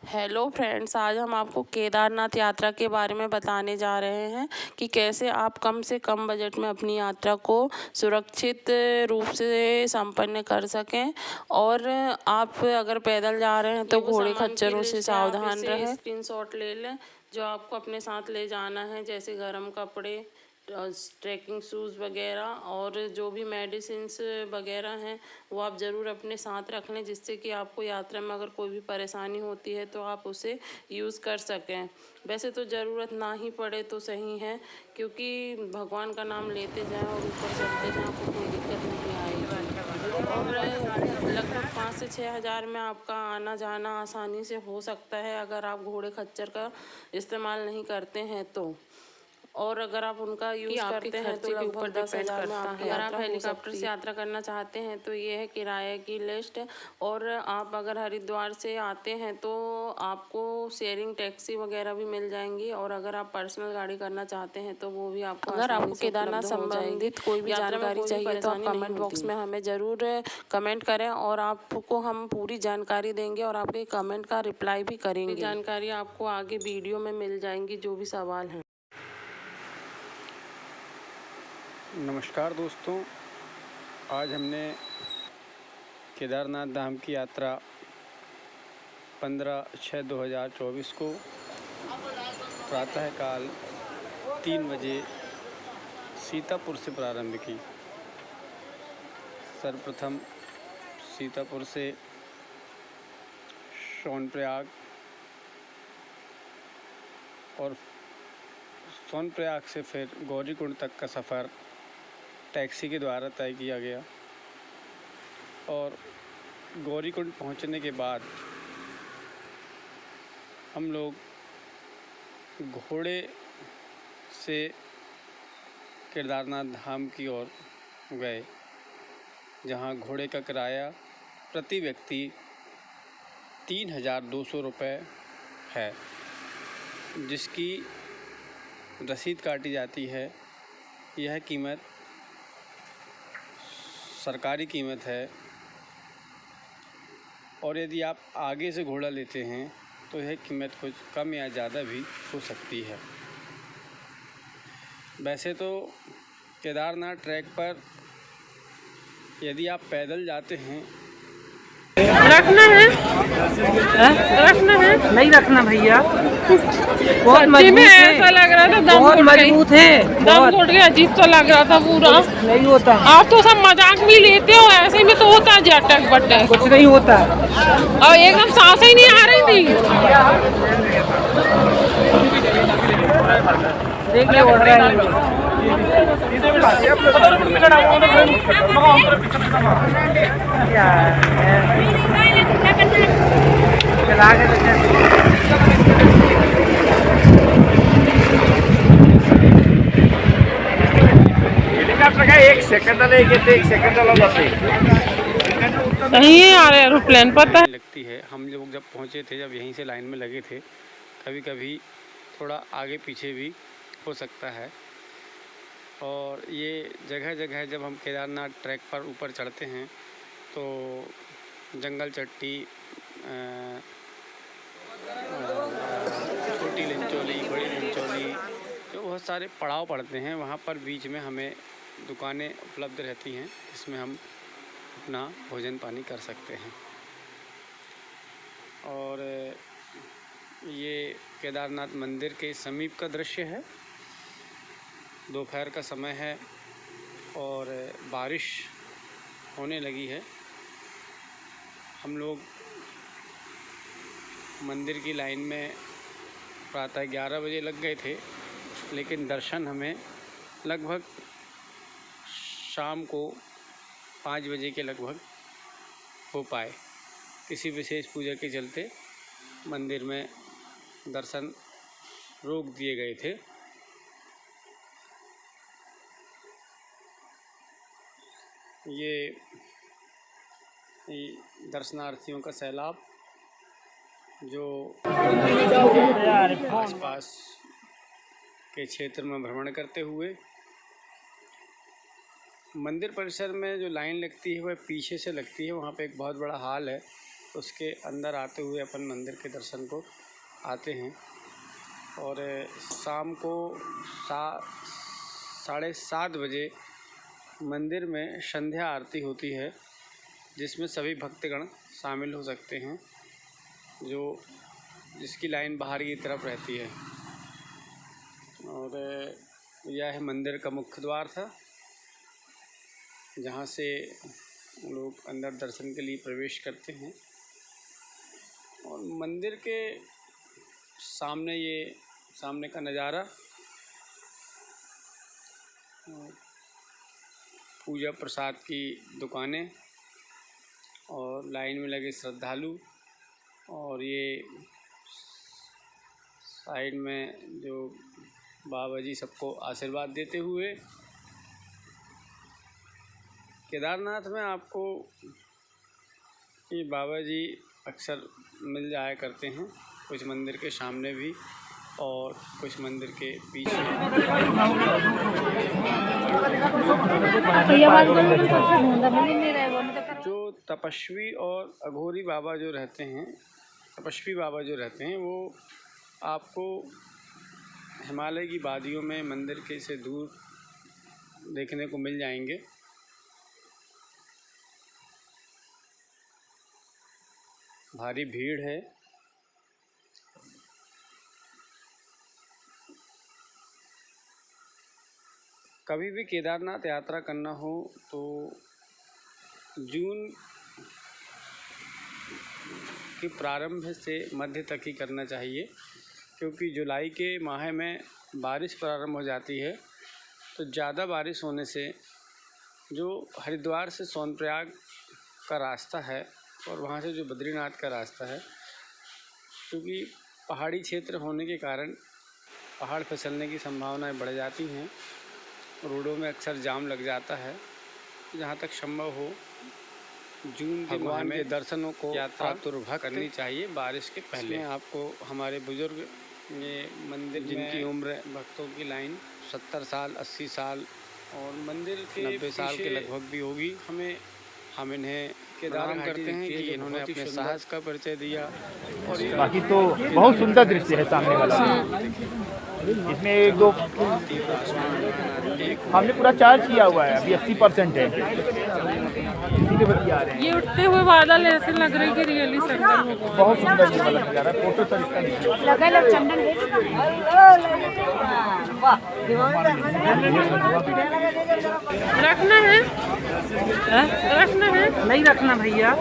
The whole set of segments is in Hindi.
हेलो फ्रेंड्स, आज हम आपको केदारनाथ यात्रा के बारे में बताने जा रहे हैं कि कैसे आप कम से कम बजट में अपनी यात्रा को सुरक्षित रूप से संपन्न कर सकें। और आप अगर पैदल जा रहे हैं तो घोड़े खच्चरों से सावधान रहें। स्क्रीनशॉट ले लें जो आपको अपने साथ ले जाना है, जैसे गर्म कपड़े, ट्रैकिंग शूज़ वगैरह और जो भी मेडिसिन्स वगैरह हैं वो आप ज़रूर अपने साथ रख लें, जिससे कि आपको यात्रा में अगर कोई भी परेशानी होती है तो आप उसे यूज़ कर सकें। वैसे तो ज़रूरत ना ही पड़े तो सही है, क्योंकि भगवान का नाम लेते जाएं और ऊपर चलते जाएं, आपको कोई दिक्कत नहीं आएगी। और लगभग 5 से 6 हज़ार में आपका आना जाना आसानी से हो सकता है, अगर आप घोड़े खच्चर का इस्तेमाल नहीं करते हैं तो। और अगर आप उनका यूज़ करते हैं तो लगभग 10,000 में आपकी यात्रा हो सकती है। अगर आप हेलीकॉप्टर से यात्रा करना चाहते हैं तो ये है किराए की लिस्ट। और आप अगर हरिद्वार से आते हैं तो आपको शेयरिंग टैक्सी वगैरह भी मिल जाएंगी, और अगर आप पर्सनल गाड़ी करना चाहते हैं तो वो भी आपको अगर आपको केदारनाथ संबंधित कोई भी जानकारी चाहिए तो आप कमेंट बॉक्स में हमें ज़रूर कमेंट करें, और आपको हम पूरी जानकारी देंगे और आपके कमेंट का रिप्लाई भी करेंगे। जानकारी आपको आगे वीडियो में मिल जाएंगी, जो भी सवाल हैं। नमस्कार दोस्तों, आज हमने केदारनाथ धाम की यात्रा 15/6/2024 को प्रातःकाल 3 बजे सीतापुर से प्रारंभ की। सर्वप्रथम सीतापुर से सोनप्रयाग और सोनप्रयाग से फिर गौरीकुंड तक का सफ़र टैक्सी के द्वारा तय किया गया। और गौरीकुंड पहुंचने के बाद हम लोग घोड़े से केदारनाथ धाम की ओर गए, जहां घोड़े का किराया प्रति व्यक्ति 3,200 रुपये है, जिसकी रसीद काटी जाती है। यह कीमत सरकारी कीमत है, और यदि आप आगे से घोड़ा लेते हैं तो यह कीमत कुछ कम या ज़्यादा भी हो सकती है। वैसे तो केदारनाथ ट्रैक पर यदि आप पैदल जाते हैं रखना है, रखना है, नहीं रखना भैया। बहुत मजबूत है, ऐसा लग रहा था बहुत मजबूत है, दम घुट गया, अजीब सा लग रहा था पूरा। नहीं होता, आप तो सब मजाक भी लेते हो, ऐसे में तो होता है जी अटक बटक, कुछ नहीं होता। और एकदम सांसें ही नहीं आ रही थी। देखिए उड़ रहा है। एक सेकंड सही है यार, एरोप्लेन पता लगती है। हम लोग जब पहुंचे थे, जब यहीं से लाइन में लगे थे, कभी कभी थोड़ा आगे पीछे भी हो सकता है। और ये जगह जगह जब हम केदारनाथ ट्रैक पर ऊपर चढ़ते हैं तो जंगल चट्टी, छोटी लिंचोली, बड़ी लिंचोली, जो बहुत सारे पड़ाव पड़ते हैं, वहाँ पर बीच में हमें दुकानें उपलब्ध रहती हैं, जिसमें हम अपना भोजन पानी कर सकते हैं। और ये केदारनाथ मंदिर के समीप का दृश्य है। दोपहर का समय है और बारिश होने लगी है। हम लोग मंदिर की लाइन में प्रातः 11 बजे लग गए थे, लेकिन दर्शन हमें लगभग शाम को 5 बजे के लगभग हो पाए। किसी विशेष पूजा के चलते मंदिर में दर्शन रोक दिए गए थे। ये दर्शनार्थियों का सैलाब जो आसपास के क्षेत्र में भ्रमण करते हुए मंदिर परिसर में जो लाइन लगती है वह पीछे से लगती है। वहाँ पे एक बहुत बड़ा हॉल है, उसके अंदर आते हुए अपन मंदिर के दर्शन को आते हैं। और शाम को 7:30 बजे मंदिर में संध्या आरती होती है, जिसमें सभी भक्तगण शामिल हो सकते हैं, जिसकी लाइन बाहर की तरफ रहती है। और यह मंदिर का मुख्य द्वार था, जहाँ से लोग अंदर दर्शन के लिए प्रवेश करते हैं। और मंदिर के सामने का नज़ारा, पूजा प्रसाद की दुकानें और लाइन में लगे श्रद्धालु, और ये साइड में जो बाबा जी सबको आशीर्वाद देते हुए। केदारनाथ में आपको ये बाबा जी अक्सर मिल जाया करते हैं, कुछ मंदिर के सामने भी और कुछ मंदिर के पीछे। जो तपस्वी और अघोरी बाबा जो रहते हैं, वो आपको हिमालय की वादियों में मंदिर के से दूर देखने को मिल जाएंगे। भारी भीड़ है। कभी भी केदारनाथ यात्रा करना हो तो जून के प्रारंभ से मध्य तक ही करना चाहिए, क्योंकि जुलाई के माह में बारिश प्रारंभ हो जाती है। तो ज़्यादा बारिश होने से जो हरिद्वार से सोनप्रयाग का रास्ता है और वहाँ से जो बद्रीनाथ का रास्ता है, क्योंकि पहाड़ी क्षेत्र होने के कारण पहाड़ फिसलने की संभावनाएं बढ़ जाती हैं। रोडों में अक्सर जाम लग जाता है। जहाँ तक संभव हो जून के माह में दर्शनों को यात्रा करनी चाहिए बारिश के पहले। आपको हमारे बुजुर्ग ये मंदिर जिनकी उम्र भक्तों की लाइन 70 साल 80 साल और मंदिर के 90 साल के लगभग भी होगी। हम इन्हें प्रणाम करते हैं कि इन्होंने अपने साहस का परिचय दिया। और बाकी तो बहुत सुंदर दृश्य है सामने वाला। इसमें एक दो हमने पूरा चार्ज किया हुआ है, अभी 80% है। ये उठते हुए बादल ऐसे लग रहे कि रियली संगम हो। बहुत सुंदर ये वाला नजारा, फोटो तो इसका रखना है नहीं रखना भैया।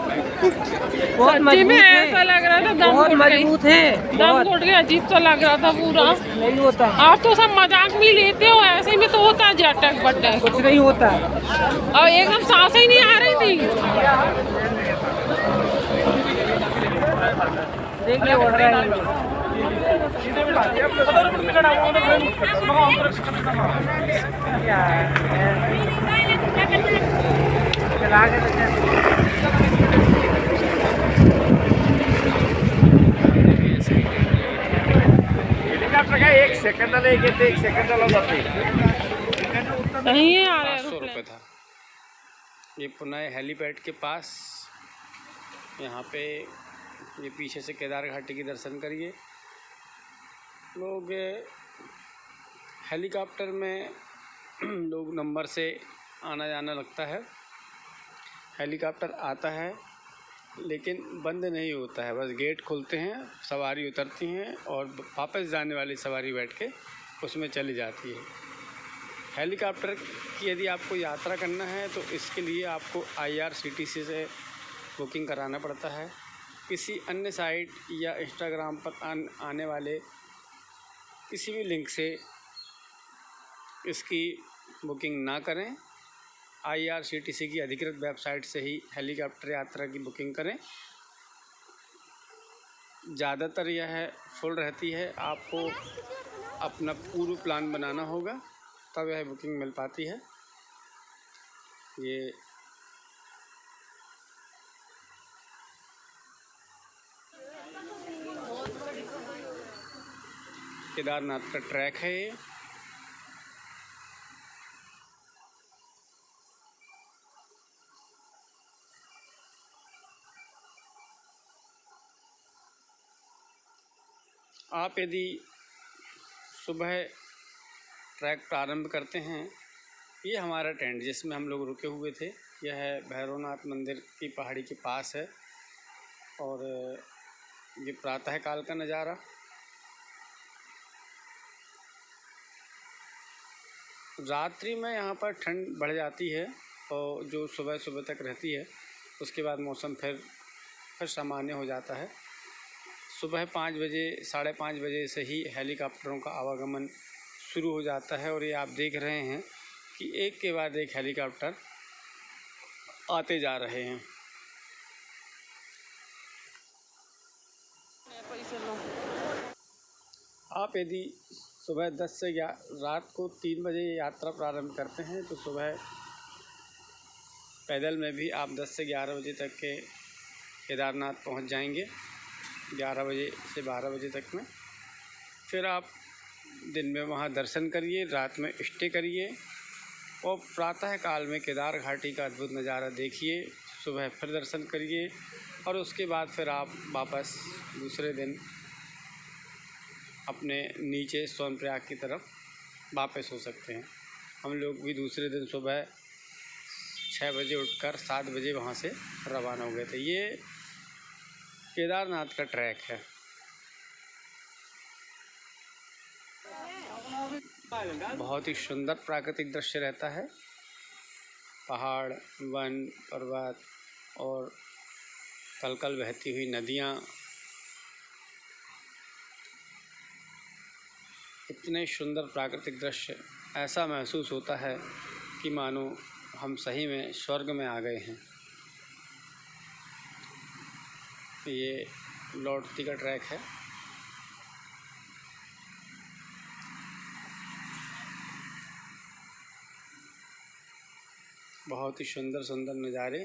बहुत मजबूत है, ऐसा लग रहा था बहुत मजबूत है, दम घुट गया, अजीब सा लग रहा था पूरा। नहीं होता, आप तो सब मजाक में लेते हो, ऐसे में तो होता है जटक बटक, कुछ नहीं होता। और एकदम सांसें ही नहीं आ रही थी। देखिए उड़ रहा है। एक सेकंड सही है आ रहा है। 500 रुपये था। ये पुनः हेलीपैड के पास, यहाँ पे ये पीछे से केदार घाटी की दर्शन करिए। लोग हेलीकॉप्टर में लोग नंबर से आना जाना लगता है। हेलीकॉप्टर आता है लेकिन बंद नहीं होता है, बस गेट खुलते हैं, सवारी उतरती हैं और वापस जाने वाली सवारी बैठ के उसमें चली जाती है। हेलीकॉप्टर की यदि आपको यात्रा करना है तो इसके लिए आपको IRCTC से बुकिंग कराना पड़ता है। किसी अन्य साइट या इंस्टाग्राम पर आने वाले किसी भी लिंक से इसकी बुकिंग ना करें। IRCTC की अधिकृत वेबसाइट से ही हेलीकॉप्टर यात्रा की बुकिंग करें। ज़्यादातर यह फुल रहती है, आपको अपना पूर्व प्लान बनाना होगा तब यह बुकिंग मिल पाती है। ये केदारनाथ का ट्रैक है। ये आप यदि सुबह ट्रैक प्रारंभ करते हैं, ये हमारा टेंट जिसमें हम लोग रुके हुए थे, यह है भैरवनाथ मंदिर की पहाड़ी के पास है। और ये प्रातःकाल का नज़ारा। रात्रि में यहाँ पर ठंड बढ़ जाती है और जो सुबह सुबह तक रहती है, उसके बाद मौसम फिर सामान्य हो जाता है। सुबह 5 बजे 5:30 बजे से ही हेलीकॉप्टरों का आवागमन शुरू हो जाता है और ये आप देख रहे हैं कि एक के बाद एक हेलीकॉप्टर आते जा रहे हैं। आप यदि सुबह 10 से रात को 3 बजे यात्रा प्रारंभ करते हैं तो सुबह पैदल में भी आप 10 से 11 बजे तक के केदारनाथ पहुंच जाएंगे। 11 बजे से 12 बजे तक में। फिर आप दिन में वहां दर्शन करिए, रात में स्टे करिए और प्रातः काल में केदार घाटी का अद्भुत नज़ारा देखिए। सुबह फिर दर्शन करिए और उसके बाद फिर आप वापस दूसरे दिन अपने नीचे सोनप्रयाग की तरफ वापस हो सकते हैं। हम लोग भी दूसरे दिन सुबह 6 बजे उठकर 7 बजे वहाँ से रवाना हो गए थे। ये केदारनाथ का ट्रैक है। बहुत ही सुंदर प्राकृतिक दृश्य रहता है। पहाड़, वन, पर्वत और कलकल बहती हुई नदियाँ, इतने सुंदर प्राकृतिक दृश्य, ऐसा महसूस होता है कि मानो हम सही में स्वर्ग में आ गए हैं। ये लौटती का ट्रैक है। बहुत ही सुंदर सुंदर नज़ारे।